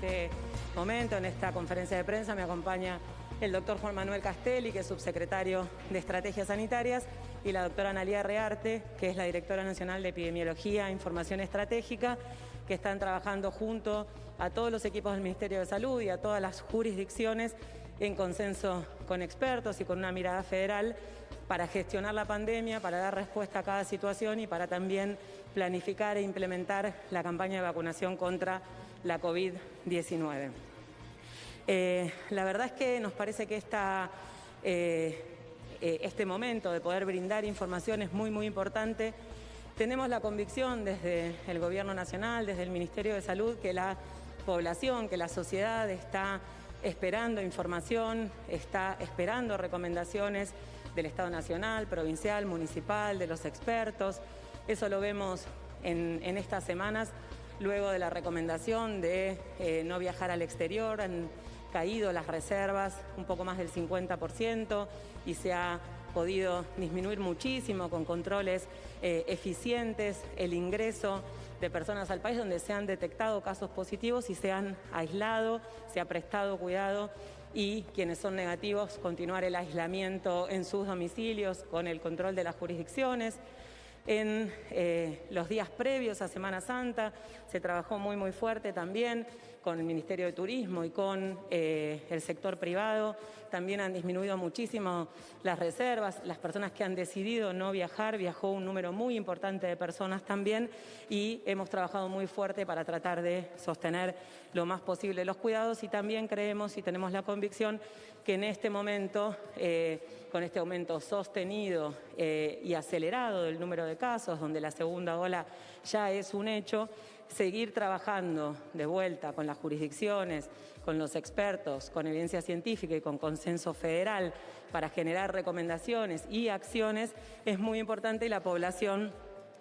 este momento, en esta conferencia de prensa, me acompaña el doctor Juan Manuel Castelli, que es subsecretario de Estrategias Sanitarias, y la doctora Analía Rearte, que es la directora nacional de Epidemiología e Información Estratégica, que están trabajando junto a todos los equipos del Ministerio de Salud y a todas las jurisdicciones en consenso con expertos y con una mirada federal para gestionar la pandemia, para dar respuesta a cada situación y para también planificar e implementar la campaña de vacunación contra la COVID-19. La verdad es que nos parece que este momento de poder brindar información es muy importante. Tenemos la convicción desde el Gobierno Nacional, desde el Ministerio de Salud, que la población, que la sociedad está esperando información, está esperando recomendaciones del Estado Nacional, provincial, municipal, de los expertos. Eso lo vemos en estas semanas, luego de la recomendación de no viajar al exterior. Han caído las reservas un poco más del 50% y se ha podido disminuir muchísimo con controles eficientes el ingreso de personas al país donde se han detectado casos positivos y se han aislado, se ha prestado cuidado, y quienes son negativos continuar el aislamiento en sus domicilios con el control de las jurisdicciones. En los días previos a Semana Santa se trabajó muy fuerte también con el Ministerio de Turismo y con el sector privado. También han disminuido muchísimo las reservas. Las personas que han decidido no viajar, viajó un número muy importante de personas también, y hemos trabajado muy fuerte para tratar de sostener lo más posible los cuidados, y también creemos y tenemos la convicción que en este momento, con este aumento sostenido y acelerado del número de casos, donde la segunda ola ya es un hecho, seguir trabajando de vuelta con las jurisdicciones, con los expertos, con evidencia científica y con consenso federal para generar recomendaciones y acciones es muy importante, y la población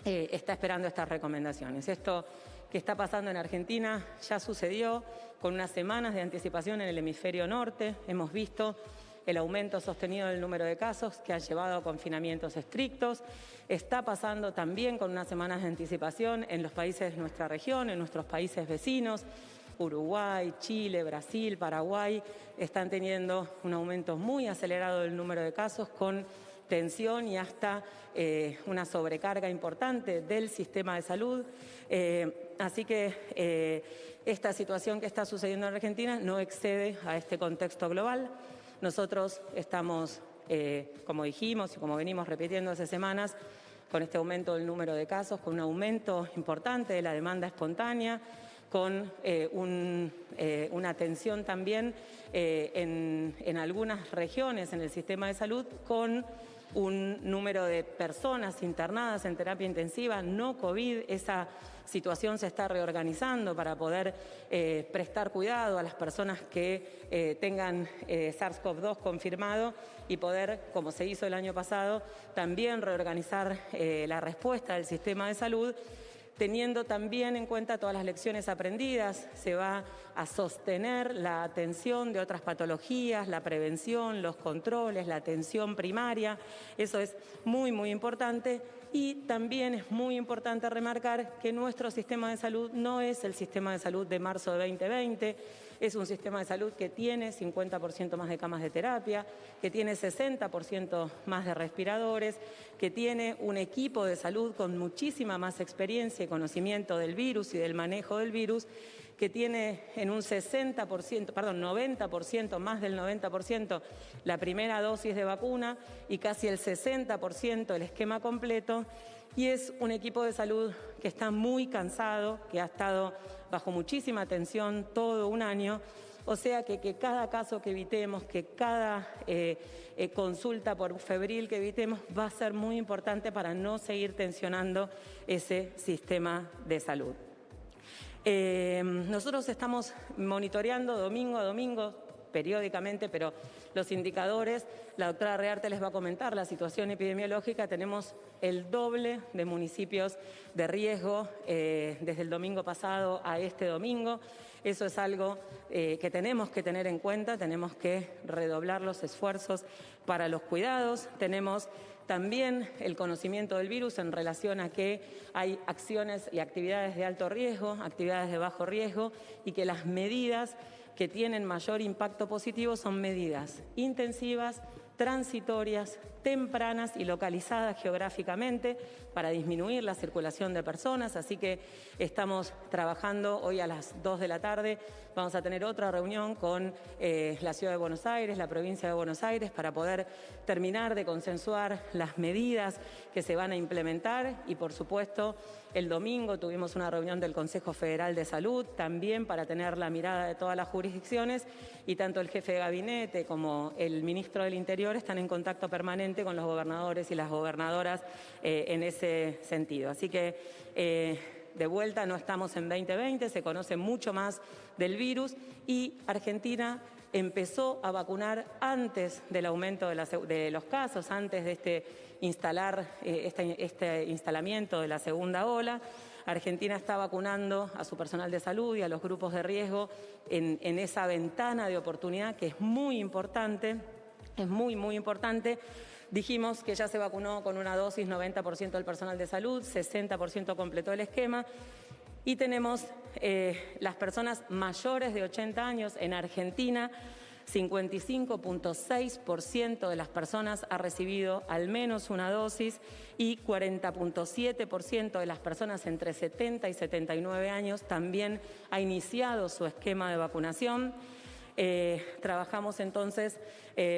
está esperando estas recomendaciones. Esto que está pasando en Argentina ya sucedió con unas semanas de anticipación en el hemisferio norte. Hemos visto el aumento sostenido del número de casos que han llevado a confinamientos estrictos. Está pasando también con unas semanas de anticipación en los países de nuestra región, en nuestros países vecinos. Uruguay, Chile, Brasil, Paraguay están teniendo un aumento muy acelerado del número de casos, con tensión y hasta una sobrecarga importante del sistema de salud. Así que esta situación que está sucediendo en Argentina no excede a este contexto global. Nosotros estamos, como dijimos y como venimos repitiendo hace semanas, con este aumento del número de casos, con un aumento importante de la demanda espontánea, con una tensión también en algunas regiones en el sistema de salud, con un número de personas internadas en terapia intensiva no COVID. Esa situación se está reorganizando para poder prestar cuidado a las personas que tengan SARS-CoV-2 confirmado y poder, como se hizo el año pasado, también reorganizar la respuesta del sistema de salud, teniendo también en cuenta todas las lecciones aprendidas. Se va a sostener la atención de otras patologías, la prevención, los controles, la atención primaria. Eso es muy importante. Y también es muy importante remarcar que nuestro sistema de salud no es el sistema de salud de marzo de 2020, es un sistema de salud que tiene 50% más de camas de terapia, que tiene 60% más de respiradores, que tiene un equipo de salud con muchísima más experiencia y conocimiento del virus y del manejo del virus, que tiene en un 90%, más del 90%, la primera dosis de vacuna y casi el 60% el esquema completo. Y es un equipo de salud que está muy cansado, que ha estado bajo muchísima tensión todo un año. O sea que cada caso que evitemos, que cada consulta por febril que evitemos va a ser muy importante para no seguir tensionando ese sistema de salud. Nosotros estamos monitoreando domingo a domingo, periódicamente, pero los indicadores, la doctora Rearte les va a comentar la situación epidemiológica. Tenemos el doble de municipios de riesgo desde el domingo pasado a este domingo. Eso es algo que tenemos que tener en cuenta, tenemos que redoblar los esfuerzos para los cuidados. Tenemos También el conocimiento del virus en relación a que hay acciones y actividades de alto riesgo, actividades de bajo riesgo, y que las medidas que tienen mayor impacto positivo son medidas intensivas, transitorias, tempranas y localizadas geográficamente para disminuir la circulación de personas. Así que estamos trabajando hoy a las 2 de la tarde. Vamos a tener otra reunión con la Ciudad de Buenos Aires, la provincia de Buenos Aires, para poder terminar de consensuar las medidas que se van a implementar. Y, por supuesto, el domingo tuvimos una reunión del Consejo Federal de Salud, también para tener la mirada de todas las jurisdicciones, y tanto el jefe de gabinete como el ministro del Interior están en contacto permanente con los gobernadores y las gobernadoras en ese sentido. Así que de vuelta, no estamos en 2020, se conoce mucho más del virus, y Argentina empezó a vacunar antes del aumento de los casos, antes de este instalamiento de la segunda ola. Argentina está vacunando a su personal de salud y a los grupos de riesgo en esa ventana de oportunidad que es muy importante, muy importante. Dijimos que ya se vacunó con una dosis 90% del personal de salud, 60% completó el esquema. Y tenemos las personas mayores de 80 años en Argentina, 55.6% de las personas ha recibido al menos una dosis y 40.7% de las personas entre 70 y 79 años también ha iniciado su esquema de vacunación. Trabajamos entonces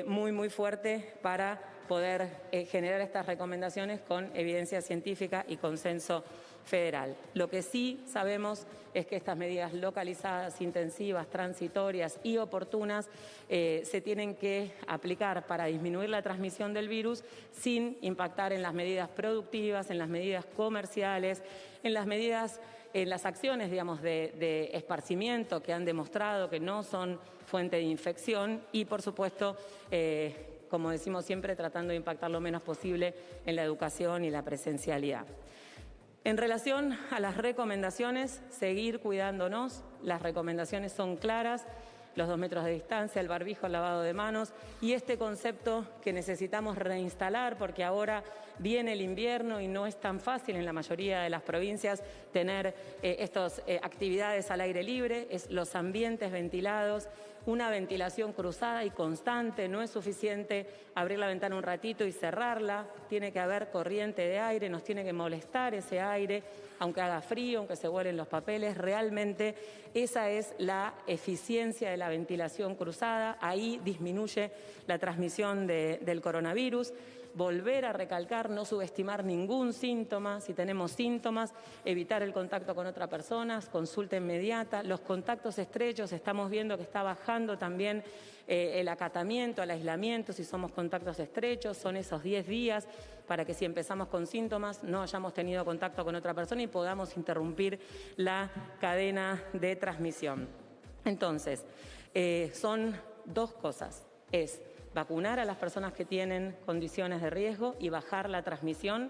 muy fuerte para poder generar estas recomendaciones con evidencia científica y consenso federal. Lo que sí sabemos es que estas medidas localizadas, intensivas, transitorias y oportunas se tienen que aplicar para disminuir la transmisión del virus sin impactar en las medidas productivas, en las medidas comerciales, en las acciones, digamos, de esparcimiento que han demostrado que no son fuente de infección y, por supuesto, como decimos siempre, tratando de impactar lo menos posible en la educación y la presencialidad. En relación a las recomendaciones, seguir cuidándonos. Las recomendaciones son claras: los 2 metros de distancia, el barbijo, el lavado de manos y este concepto que necesitamos reinstalar porque ahora viene el invierno y no es tan fácil en la mayoría de las provincias tener estas actividades al aire libre, los ambientes ventilados. Una ventilación cruzada y constante, no es suficiente abrir la ventana un ratito y cerrarla, tiene que haber corriente de aire, nos tiene que molestar ese aire, aunque haga frío, aunque se vuelen los papeles. Realmente esa es la eficiencia de la ventilación cruzada, ahí disminuye la transmisión del coronavirus. Volver a recalcar, no subestimar ningún síntoma. Si tenemos síntomas, evitar el contacto con otra persona, consulta inmediata. Los contactos estrechos, estamos viendo que está bajando también el acatamiento, el aislamiento, si somos contactos estrechos, son esos 10 días para que si empezamos con síntomas no hayamos tenido contacto con otra persona y podamos interrumpir la cadena de transmisión. Entonces, son 2 cosas. Es vacunar a las personas que tienen condiciones de riesgo y bajar la transmisión.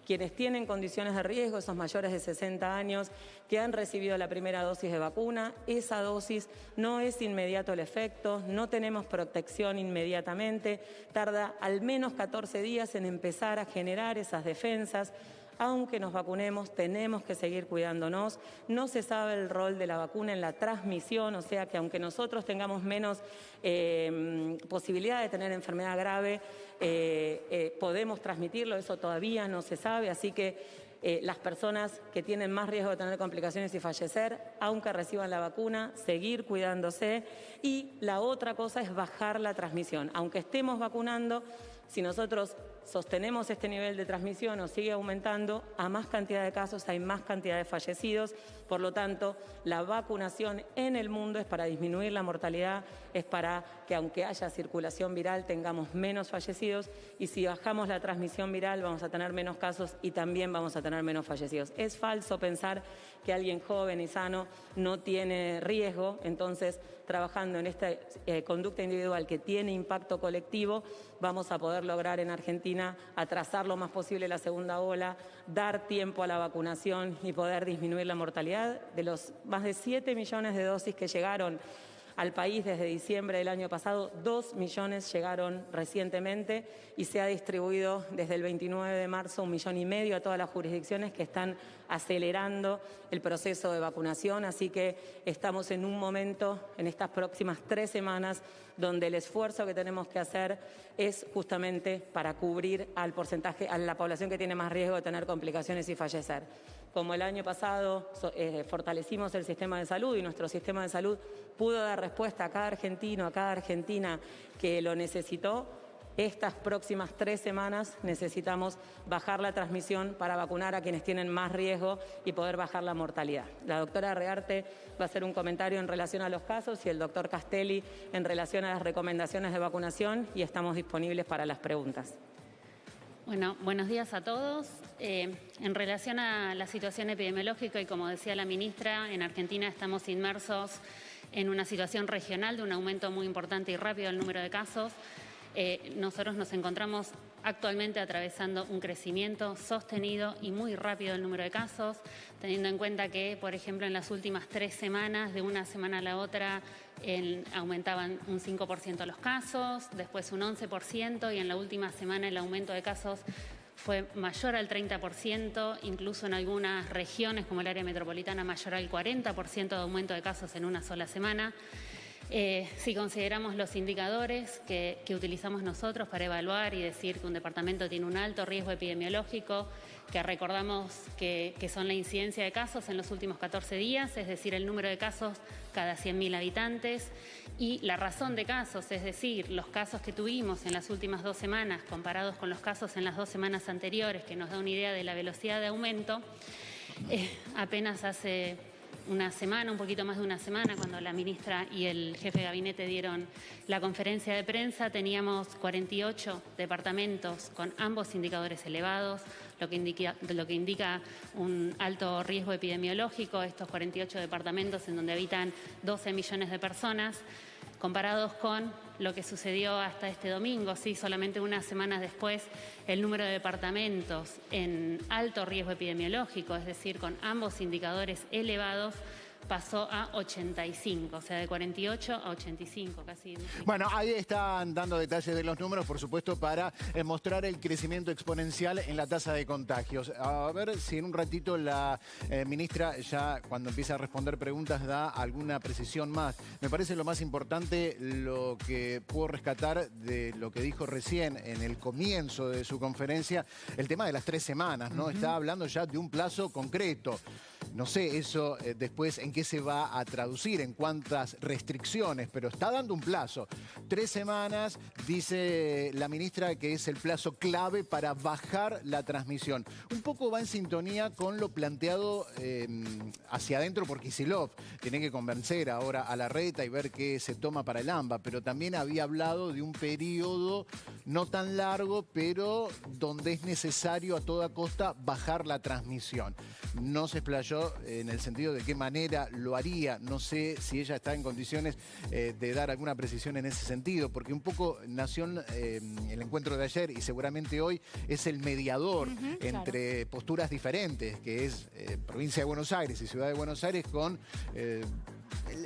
Quienes tienen condiciones de riesgo, esos mayores de 60 años que han recibido la primera dosis de vacuna, esa dosis no es inmediato el efecto, no tenemos protección inmediatamente, tarda al menos 14 días en empezar a generar esas defensas. Aunque nos vacunemos, tenemos que seguir cuidándonos. No se sabe el rol de la vacuna en la transmisión, o sea que aunque nosotros tengamos menos posibilidad de tener enfermedad grave, podemos transmitirlo, eso todavía no se sabe, así que las personas que tienen más riesgo de tener complicaciones y fallecer, aunque reciban la vacuna, seguir cuidándose. Y la otra cosa es bajar la transmisión. Aunque estemos vacunando, si nosotros sostenemos este nivel de transmisión o sigue aumentando, a más cantidad de casos hay más cantidad de fallecidos. Por lo tanto, la vacunación en el mundo es para disminuir la mortalidad, es para que aunque haya circulación viral tengamos menos fallecidos, y si bajamos la transmisión viral vamos a tener menos casos y también vamos a tener menos fallecidos. Es falso pensar que alguien joven y sano no tiene riesgo. Entonces, trabajando en esta conducta individual que tiene impacto colectivo, vamos a poder lograr en Argentina atrasar lo más posible la segunda ola, dar tiempo a la vacunación y poder disminuir la mortalidad. De los más de 7 millones de dosis que llegaron al país desde diciembre del año pasado. 2 millones llegaron recientemente y se ha distribuido desde el 29 de marzo 1,5 millones a todas las jurisdicciones que están acelerando el proceso de vacunación. Así que estamos en un momento, en estas próximas 3 semanas, donde el esfuerzo que tenemos que hacer es justamente para cubrir al porcentaje, a la población que tiene más riesgo de tener complicaciones y fallecer. Como el año pasado fortalecimos el sistema de salud y nuestro sistema de salud pudo dar respuesta a cada argentino, a cada argentina que lo necesitó, estas próximas 3 semanas necesitamos bajar la transmisión para vacunar a quienes tienen más riesgo y poder bajar la mortalidad. La doctora Rearte va a hacer un comentario en relación a los casos y el doctor Castelli en relación a las recomendaciones de vacunación y estamos disponibles para las preguntas. Bueno, buenos días a todos. En relación a la situación epidemiológica y como decía la ministra, en Argentina estamos inmersos en una situación regional de un aumento muy importante y rápido del número de casos. Nosotros nos encontramos actualmente atravesando un crecimiento sostenido y muy rápido del número de casos, teniendo en cuenta que, por ejemplo, en las últimas 3 semanas, de una semana a la otra, aumentaban un 5% los casos, después un 11% y en la última semana el aumento de casos fue mayor al 30%, incluso en algunas regiones como el área metropolitana mayor al 40% de aumento de casos en una sola semana. Si consideramos los indicadores que utilizamos nosotros para evaluar y decir que un departamento tiene un alto riesgo epidemiológico, que recordamos que son la incidencia de casos en los últimos 14 días, es decir, el número de casos cada 100.000 habitantes, y la razón de casos, es decir, los casos que tuvimos en las últimas 2 semanas comparados con los casos en las 2 semanas anteriores, que nos da una idea de la velocidad de aumento. Apenas hace una semana, un poquito más de una semana, cuando la ministra y el jefe de gabinete dieron la conferencia de prensa, teníamos 48 departamentos con ambos indicadores elevados, lo que indica un alto riesgo epidemiológico, estos 48 departamentos en donde habitan 12 millones de personas, comparados con lo que sucedió hasta este domingo, sí, solamente unas semanas después, el número de departamentos en alto riesgo epidemiológico, es decir, con ambos indicadores elevados, pasó a 85, o sea, de 48 a 85, casi. Bueno, ahí están dando detalles de los números, por supuesto, para mostrar el crecimiento exponencial en la tasa de contagios. A ver si en un ratito la ministra ya, cuando empieza a responder preguntas, da alguna precisión más. Me parece lo más importante lo que puedo rescatar de lo que dijo recién en el comienzo de su conferencia, el tema de las 3 semanas, ¿no? Está hablando ya de un plazo concreto. No sé eso después en qué se va a traducir, en cuántas restricciones, pero está dando un plazo. 3 semanas, dice la ministra, que es el plazo clave para bajar la transmisión. Un poco va en sintonía con lo planteado hacia adentro por Kicillof. Tiene que convencer ahora a Larreta y ver qué se toma para el AMBA, pero también había hablado de un periodo no tan largo, pero donde es necesario a toda costa bajar la transmisión. No se explayó en el sentido de qué manera lo haría. No sé si ella está en condiciones de dar alguna precisión en ese sentido, porque un poco Nación, el encuentro de ayer y seguramente hoy, es el mediador entre posturas diferentes, que es provincia de Buenos Aires y ciudad de Buenos Aires, con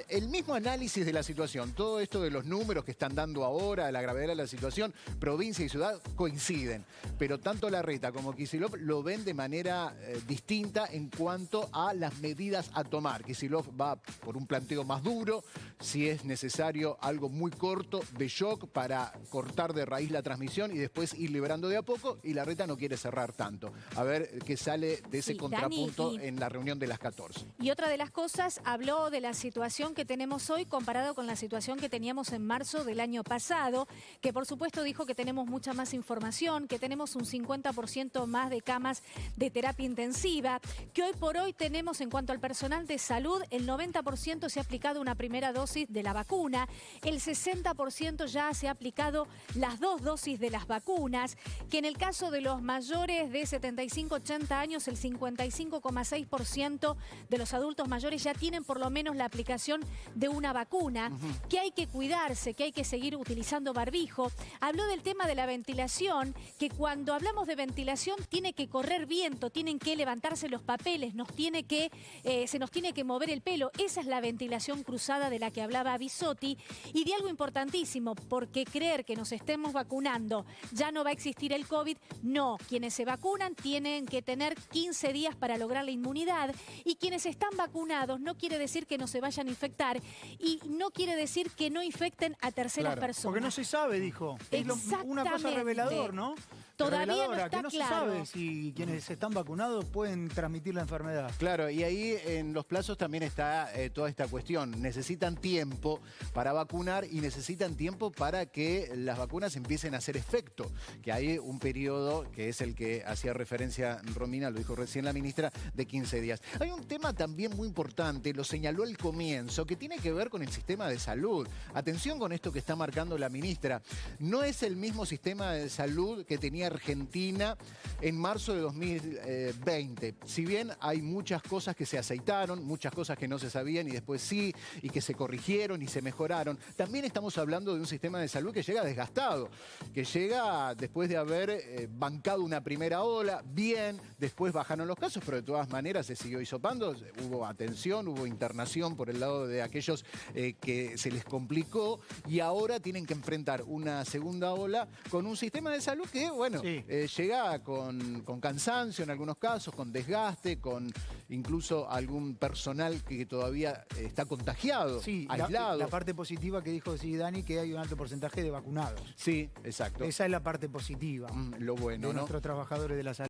el mismo análisis de la situación. Todo esto de los números que están dando ahora, la gravedad de la situación, provincia y ciudad coinciden. Pero tanto Larreta como Kicillof lo ven de manera distinta en cuanto a las medidas a tomar. Kicillof va por un planteo más duro, si es necesario algo muy corto de shock para cortar de raíz la transmisión y después ir liberando de a poco, y Larreta no quiere cerrar tanto. A ver qué sale de ese contrapunto, Dani, en la reunión de las 14. Y otra de las cosas, habló de la situación que tenemos hoy comparado con la situación que teníamos en marzo del año pasado, que por supuesto dijo que tenemos mucha más información, que tenemos un 50% más de camas de terapia intensiva, que hoy por hoy tenemos, en cuanto al personal de salud, el 90% se ha aplicado una primera dosis de la vacuna, el 60% ya se ha aplicado las 2 dosis de las vacunas, que en el caso de los mayores de 75-80 años, el 55,6% de los adultos mayores ya tienen por lo menos la aplicación aplicación de una vacuna, que hay que cuidarse, que hay que seguir utilizando barbijo. Habló del tema de la ventilación, que cuando hablamos de ventilación tiene que correr viento, tienen que levantarse los papeles, se nos tiene que mover el pelo. Esa es la ventilación cruzada de la que hablaba Bisotti. Y de algo importantísimo, porque creer que nos estemos vacunando ya no va a existir el COVID, no. Quienes se vacunan tienen que tener 15 días para lograr la inmunidad, y quienes están vacunados no quiere decir que no se vayan a infectar y no quiere decir que no infecten a terceras personas. Porque no se sabe, dijo. Es una cosa revelador, ¿no? Todavía no está que no claro. se sabe si quienes están vacunados pueden transmitir la enfermedad. Claro, y ahí en los plazos también está toda esta cuestión. Necesitan tiempo para vacunar y necesitan tiempo para que las vacunas empiecen a hacer efecto. Que hay un periodo, que es el que hacía referencia Romina, lo dijo recién la ministra, de 15 días. Hay un tema también muy importante, lo señaló al comienzo, que tiene que ver con el sistema de salud. Atención con esto que está marcando la ministra. No es el mismo sistema de salud que tenía Argentina en marzo de 2020. Si bien hay muchas cosas que se aceitaron, muchas cosas que no se sabían y después sí, y que se corrigieron y se mejoraron, también estamos hablando de un sistema de salud que llega desgastado, que llega después de haber bancado una primera ola, bien, después bajaron los casos, pero de todas maneras se siguió hisopando, hubo atención, hubo internación por el lado de aquellos que se les complicó, y ahora tienen que enfrentar una segunda ola con un sistema de salud que, bueno, sí, llega con cansancio en algunos casos, con desgaste, con incluso algún personal que todavía está contagiado, sí, aislado. La parte positiva que dijo Dani, que hay un alto porcentaje de vacunados. Sí, exacto. Esa es la parte positiva. Lo bueno, de ¿no? nuestros trabajadores de la salud.